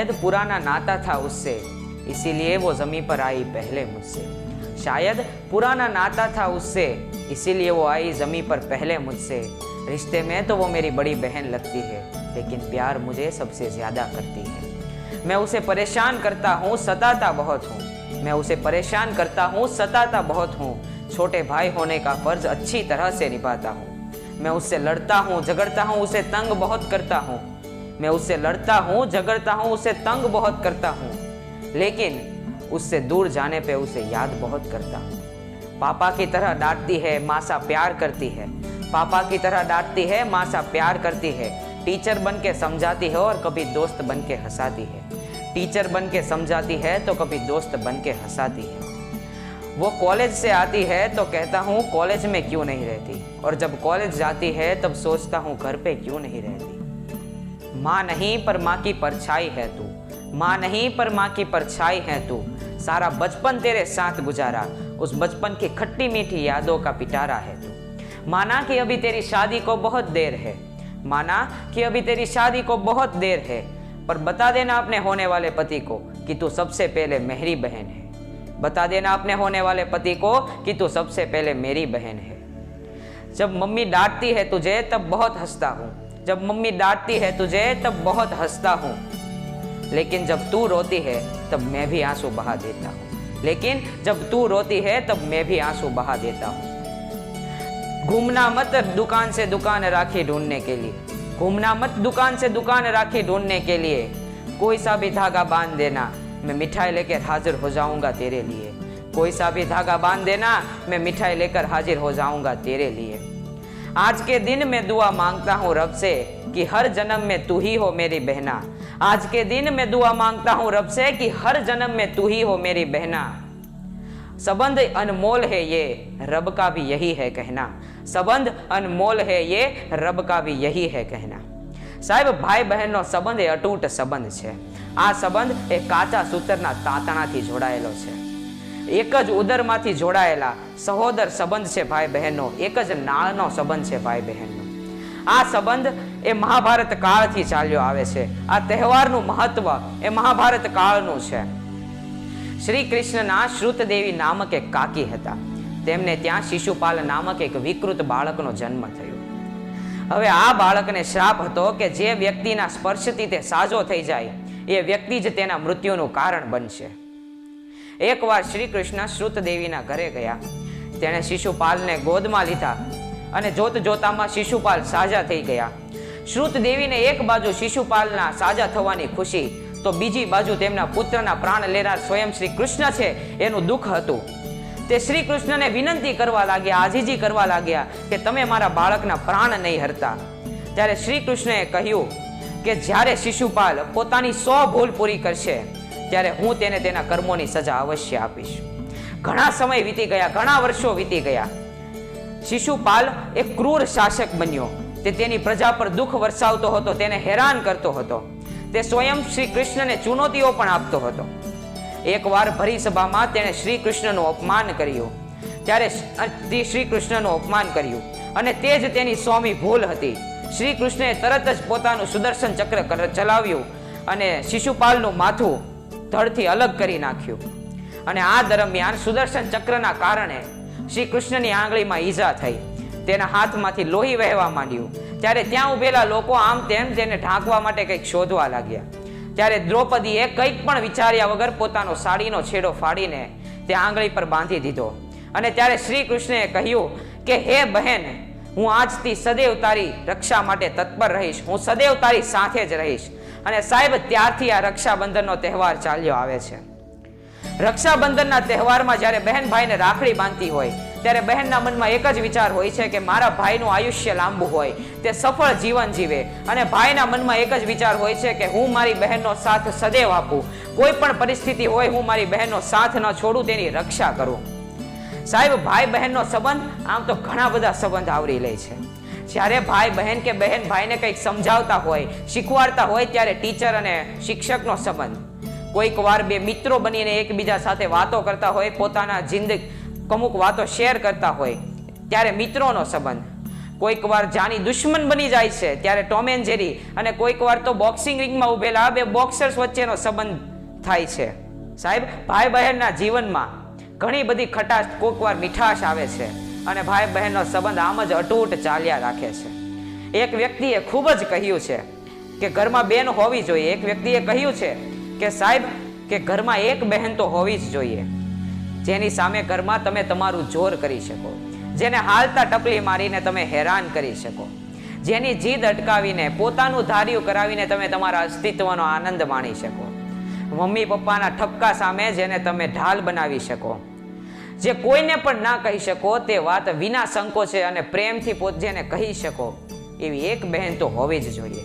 शायद पुराना नाता था उससे, इसीलिए वो जमीन पर आई पहले मुझसे। शायद पुराना नाता था उससे, इसीलिए वो आई जमीन पर पहले मुझसे। रिश्ते में तो वो मेरी बड़ी बहन लगती है, लेकिन प्यार मुझे सबसे ज्यादा करती है। मैं उसे परेशान करता हूँ, सताता बहुत हूँ। मैं उसे परेशान करता हूँ, सताता बहुत हूँ। छोटे भाई होने का फर्ज अच्छी तरह से निभाता हूँ। मैं उससे लड़ता हूँ, झगड़ता हूँ, उसे तंग बहुत करता हूँ। मैं उससे लड़ता हूँ, झगड़ता हूँ, उसे तंग बहुत करता हूँ, लेकिन उससे दूर जाने पे उसे याद बहुत करता हूँ। पापा की तरह डांटती है, माँ सा प्यार करती है। पापा की तरह डांटती है, माँ सा प्यार करती है। टीचर बन के समझाती है और कभी दोस्त बन के हंसाती है। टीचर बन के समझाती है तो कभी दोस्त बन के हंसाती है। वो कॉलेज से आती है तो कहता हूँ कॉलेज में क्यों नहीं रहती, और जब कॉलेज जाती है तब सोचता हूँ घर पे क्यों नहीं रहती। माँ नहीं पर माँ की परछाई है तू, माँ नहीं पर माँ की परछाई है तू। सारा बचपन तेरे साथ गुजारा, उस बचपन की खट्टी मीठी यादों का पिटारा है तू। माना कि अभी तेरी शादी को बहुत देर है, माना कि अभी तेरी शादी को बहुत देर है, पर बता देना अपने होने वाले पति को कि तू सबसे पहले मेरी बहन है। बता देना अपने होने वाले पति को कि तू सबसे पहले मेरी बहन है। जब मम्मी डांटती है तुझे तब बहुत हंसता हूँ, जब मम्मी डांटती है तुझे तब बहुत हंसता हूँ, लेकिन जब तू रोती है तब मैं भी आंसू बहा देता हूँ। लेकिन जब तू रोती है तब मैं भी आंसू बहा देता हूँ। घूमना मत दुकान से दुकान राखी ढूंढने के लिए, घूमना मत दुकान से दुकान राखी ढूंढने के लिए। कोई सा भी धागा बांध देना, मैं मिठाई लेकर हाजिर हो जाऊंगा तेरे लिए। कोई सा भी धागा बांध देना, मैं मिठाई लेकर हाजिर हो जाऊंगा तेरे लिए। आज के दिन मैं दुआ मांगता हूँ रब से कि हर जन्म में तू ही हो मेरी बहना। आज के दिन मैं दुआ मांगता हूँ रब से कि हर जन्म में तू ही हो मेरी बहना। संबंध अनमोल है ये, रब का भी यही है कहना। संबंध अनमोल है ये, रब का भी यही है कहना। સાહેબ ભાઈ બહેનનો સંબંધ એ અતૂટ સંબંધ છે। આ સંબંધ એ કાચા સૂતરના તાંતણાથી જોડાયેલો છે। એક જ ઉદરમાંથી જોડાયેલા સહોદર સંબંધ છે ભાઈ બહેનનો, એક જ નાળનો સંબંધ છે ભાઈ બહેનનો। આ સંબંધ એ મહાભારત કાળથી ચાલ્યો આવે છે। આ તહેવારનું મહત્વ એ મહાભારત કાળનું છે। શ્રી કૃષ્ણના શ્રુતદેવી નામક એક કાકી હતા, તેમને ત્યાં શિશુપાલ નામક એક વિકૃત બાળકનો જન્મ થયો। હવે આ બાળકને શ્રાપ હતો કે જે વ્યક્તિના સ્પર્શથી તે સાજો થઈ જાય એ વ્યક્તિ જ તેના મૃત્યુનું કારણ બનશે। એકવાર શ્રી કૃષ્ણ શ્રુતદેવીના ઘરે ગયા, તેણે શિશુપાલને ગોદમાં લીધા અને જોત જોતામાં શિશુપાલ સાજા થઈ ગયા। શ્રુતદેવીને એક બાજુ શિશુપાલના સાજા થવાની ખુશી, તો બીજી બાજુ તેમના પુત્રના પ્રાણ લેનાર સ્વયં શ્રી કૃષ્ણ છે એનું દુઃખ હતું। તે શ્રી કૃષ્ણને વિનંતી કરવા લાગ્યા, આજીજી કરવા લાગ્યા કે તમે મારા બાળકના પ્રાણ નહીં હરતા। ત્યારે શ્રી કૃષ્ણએ કહ્યું કે જ્યારે શિશુપાલ પોતાની 100 ભૂલ પૂરી કરશે ત્યારે હું તેને તેના કર્મોની સજા અવશ્ય આપીશ। ઘણા સમય વીતી ગયા, ઘણા વર્ષો વીતી ગયા। શિશુપાલ એક ક્રૂર શાસક બન્યો। તે તેની પ્રજા પર દુઃખ વરસાવતો હતો, તેને હેરાન કરતો હતો। તે સ્વયં શ્રી કૃષ્ણને ચુનૌતીઓ પણ આપતો હતો। એકવાર ભરી સભામાં તેણે શ્રી કૃષ્ણનું અપમાન કર્યું। ત્યારે શ્રી કૃષ્ણનું અપમાન કર્યું અને તે જ તેની 100મી ભૂલ હતી। શ્રી કૃષ્ણએ તરત જ પોતાનું સુદર્શન ચક્ર ચલાવ્યું અને શિશુપાલનું માથું ધડથી અલગ કરી નાખ્યું। અને આ દરમિયાન સુદર્શન ચક્રના કારણે શ્રી કૃષ્ણની આંગળીમાં ઈજા થઈ, તેના હાથમાંથી લોહી વહેવા માંડ્યું। ત્યારે ત્યાં ઉભેલા લોકો આમ તેમ તેને ઢાંકવા માટે કંઈક શોધવા લાગ્યા। ત્યારે દ્રૌપદીએ કંઈક પણ વિચાર્યા વગર પોતાનો સાડીનો છેડો ફાડીને તે આંગળી પર બાંધી દીધો અને ત્યારે શ્રી કૃષ્ણએ કહ્યું કે હે બહેન, હું આજથી સદૈવ તારી રક્ષા માટે તત્પર રહીશ, હું સદૈવ તારી સાથે જ રહીશ। અને સાહેબ ત્યારથી આ રક્ષાબંધનનો તહેવાર ચાલ્યો આવે છે। રક્ષાબંધનના તહેવારમાં જ્યારે બહેન ભાઈને રાખડી બાંધતી હોય ત્યારે બહેનના મનમાં એક જ વિચાર હોય છે કે મારા ભાઈનું આયુષ્ય લાંબુ હોય, તે સફળ જીવન જીવે। અને ભાઈના મનમાં એક જ વિચાર હોય છે કે હું મારી બહેનનો સાથ સદૈવ આપું, કોઈ પણ પરિસ્થિતિ હોય હું મારી બહેનનો સાથ ન છોડું, તેની રક્ષા કરું। સાહેબ ભાઈ બહેનનો સંબંધ આમ તો ઘણા બધા સંબંધ આવરી લે છે। જ્યારે ભાઈ બહેન કે બહેન ભાઈને કંઈક સમજાવતા હોય, શીખવાડતા હોય ત્યારે ટીચર અને શિક્ષકનો સંબંધ, કોઈક વાર બે મિત્રો બનીને એકબીજા સાથે વાતો કરતા હોય, પોતાના અમુક વાતો શેર કરતા હોય ત્યારે મિત્રોનો સંબંધ, કોઈક વાર જાની દુશ્મન બની જાય છે ત્યારે ટોમ એન્ડ જેરી, અને કોઈક વાર તો બોક્સિંગ રિંગમાં ઉભેલા બે બોક્સર્સ વચ્ચેનો સંબંધ થાય છે. સાહેબ, ભાઈ બહેનના જીવનમાં ઘણી બધી ખટાશ, કોઈક વાર મીઠાશ આવે છે અને ભાઈ બહેનનો સંબંધ આમ જ અટૂટ ચાલ્યા રાખે છે. એક વ્યક્તિએ ખૂબ જ કહ્યું છે કે ઘરમાં બેન હોવી જોઈએ. એક વ્યક્તિએ કહ્યું છે કે સાહેબ કે ઘરમાં એક બહેન તો હોવી જ જોઈએ, જેની સામે ઘરમાં તમે તમારું જોર કરી શકો, જેને હાલતા ટપલી મારીને તમે હેરાન કરી શકો, જેની જીદ અટકાવીને પોતાનું ધાર્યું કરાવીને તમે તમારા અસ્તિત્વનો આનંદ માણી શકો, મમ્મી પપ્પાના ઠપકા સામે જેને તમે ઢાલ બનાવી શકો, જે કોઈને પણ ના કહી શકો તે વાત વિના સંકોચે અને પ્રેમથી જેને કહી શકો, એવી એક બહેન તો હોવી જ જોઈએ.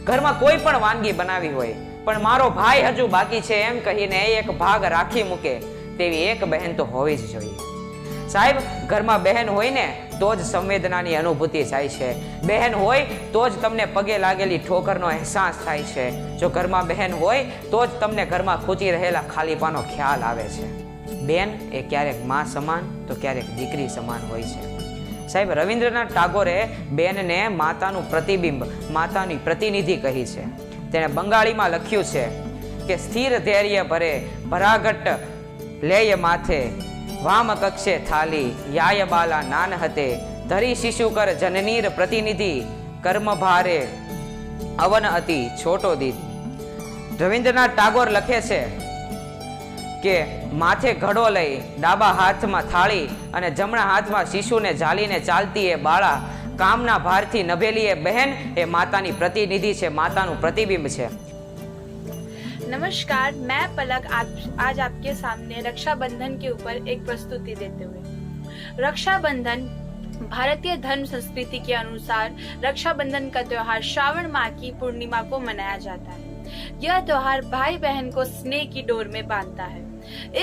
ઘરમાં કોઈ પણ વાનગી બનાવી હોય પણ મારો ભાઈ હજુ બાકી છે એમ કહીને એક ભાગ રાખી મૂકે તેવી એક બહેન તો હોવી જ જોઈએ. સાહેબ, ઘરમાં બહેન હોય ને તો જ સંવેદનાની અનુભૂતિ થાય છે. બહેન હોય તો જ તમને પગે લાગેલી ઠોકરનો અહેસાસ થાય છે. જો ઘરમાં બહેન હોય તો જ તમને ઘરમાં ખૂંચી રહેલા ખાલીપાનો ખ્યાલ આવે છે. બેન એ ક્યારેક માં સમાન તો ક્યારેક દીકરી સમાન હોય છે. સાહેબ, રવિન્દ્રનાથ ટાગોરે બેનને માતાનું પ્રતિબિંબ, માતાની પ્રતિનિધિ કહી છે. તેણે બંગાળીમાં લખ્યું છે કે સ્થિર ધૈર્ય ભરે ભરાઘટ લેય માથે વામ કક્ષે થાલી યાય બાલા નાન હતે ધરી શિશુ કર જનનીર પ્રતિનિધિ કર્મ ભારે અવન અતિ છોટો દીધ. રવિન્દ્રનાથ ટાગોર લખે છે કે માથે ઘડો લઈ ડાબા હાથમાં થાળી અને જમણા હાથમાં શિશુને ઝાલીને ચાલતી એ બાળા, કામના ભારથી નભેલી એ બહેન એ માતાની પ્રતિનિધિ છે, માતાનું પ્રતિબિંબ છે. नमस्कार, मैं पलक आज आपके सामने रक्षाबंधन के ऊपर एक प्रस्तुति देते हुए. रक्षाबंधन भारतीय धर्म संस्कृति के अनुसार रक्षाबंधन का त्योहार श्रावण माह की पूर्णिमा को मनाया जाता है. यह त्योहार भाई बहन को स्नेह की डोर में बांधता है.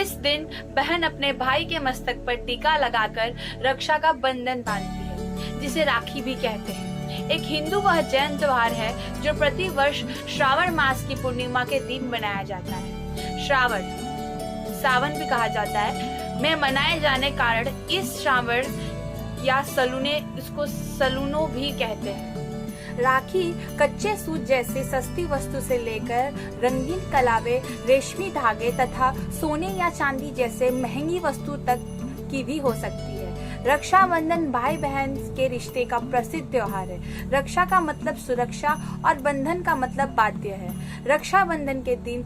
इस दिन बहन अपने भाई के मस्तक पर टीका लगाकर रक्षा का बंधन बांधती है, जिसे राखी भी कहते हैं. एक हिंदू व जैन त्योहार है जो प्रति वर्ष श्रावण मास की पूर्णिमा के दिन मनाया जाता है. श्रावण, सावन भी कहा जाता है, में मनाए जाने कारण इस श्रावण या सलूने, इसको सलूनो भी कहते हैं. राखी कच्चे सूत जैसे सस्ती वस्तु से लेकर रंगीन कलावे, रेशमी धागे तथा सोने या चांदी जैसे महंगी वस्तु तक की भी हो सकती है. रक्षाबंधन भाई बहन के रिश्ते का प्रसिद्ध त्योहार है. रक्षा का मतलब सुरक्षा और बंधन का मतलब बाध्य है. रक्षाबंधन के दिन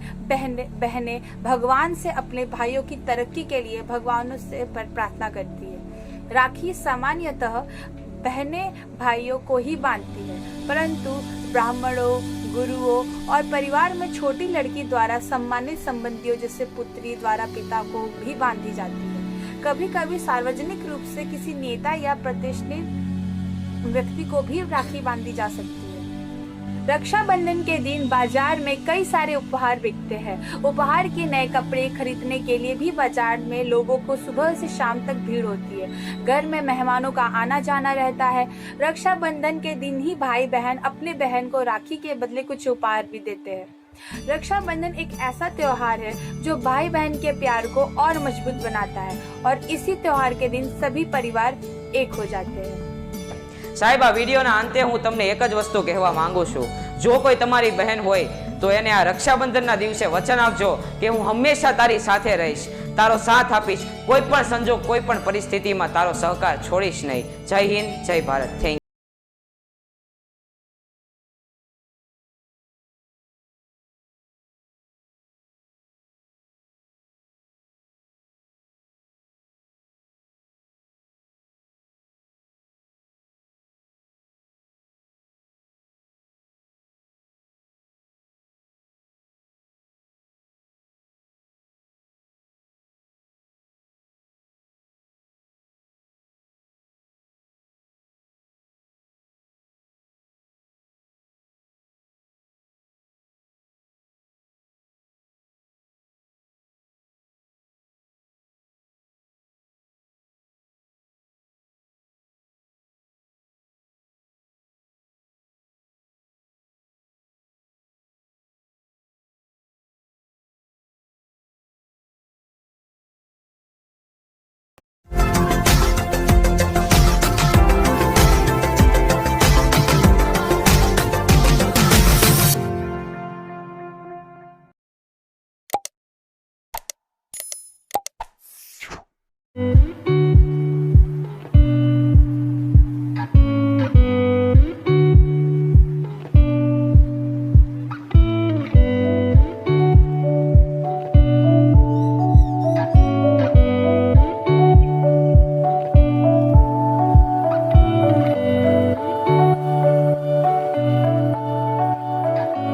बहनें भगवान से अपने भाइयों की तरक्की के लिए भगवान से प्रार्थना करती है. राखी सामान्यतः बहनें भाइयों को ही बांधती है, परंतु ब्राह्मणों, गुरुओं और परिवार में छोटी लड़की द्वारा सम्मानित संबंधियों जैसे पुत्री द्वारा पिता को भी बांधी जाती है. कभी कभी सार्वजनिक रूप से किसी नेता या प्रतिष्ठित व्यक्ति को भी राखी बांधी जा सकती है. रक्षाबंधन के दिन बाजार में कई सारे उपहार बिकते हैं. उपहार के नए कपड़े खरीदने के लिए भी बाजार में लोगों को सुबह से शाम तक भीड़ होती है. घर में मेहमानों का आना जाना रहता है. रक्षाबंधन के दिन ही भाई बहन अपने बहन को राखी के बदले कुछ उपहार भी देते हैं. रक्षाबंधन एक ऐसा त्योहार है जो भाई बहन के प्यार को और मजबूत बनाता है और इसी त्योहार के दिन सभी परिवार एक हो जाते हैं. સાહેબ, આ વિડીયોના અંતે હું તમને એક જ વસ્તુ કહેવા માંગુ છું. જો કોઈ તમારી બહેન હોય તો એને આ રક્ષાબંધનના દિવસે વચન આપજો કે હું હંમેશા તારી સાથે રહીશ, તારો સાથ આપીશ, કોઈ પણ સંજોગ, કોઈ પણ પરિસ્થિતિમાં તારો સહકાર છોડીશ નહીં. જય હિન્દ, જય ભારત. Thank you.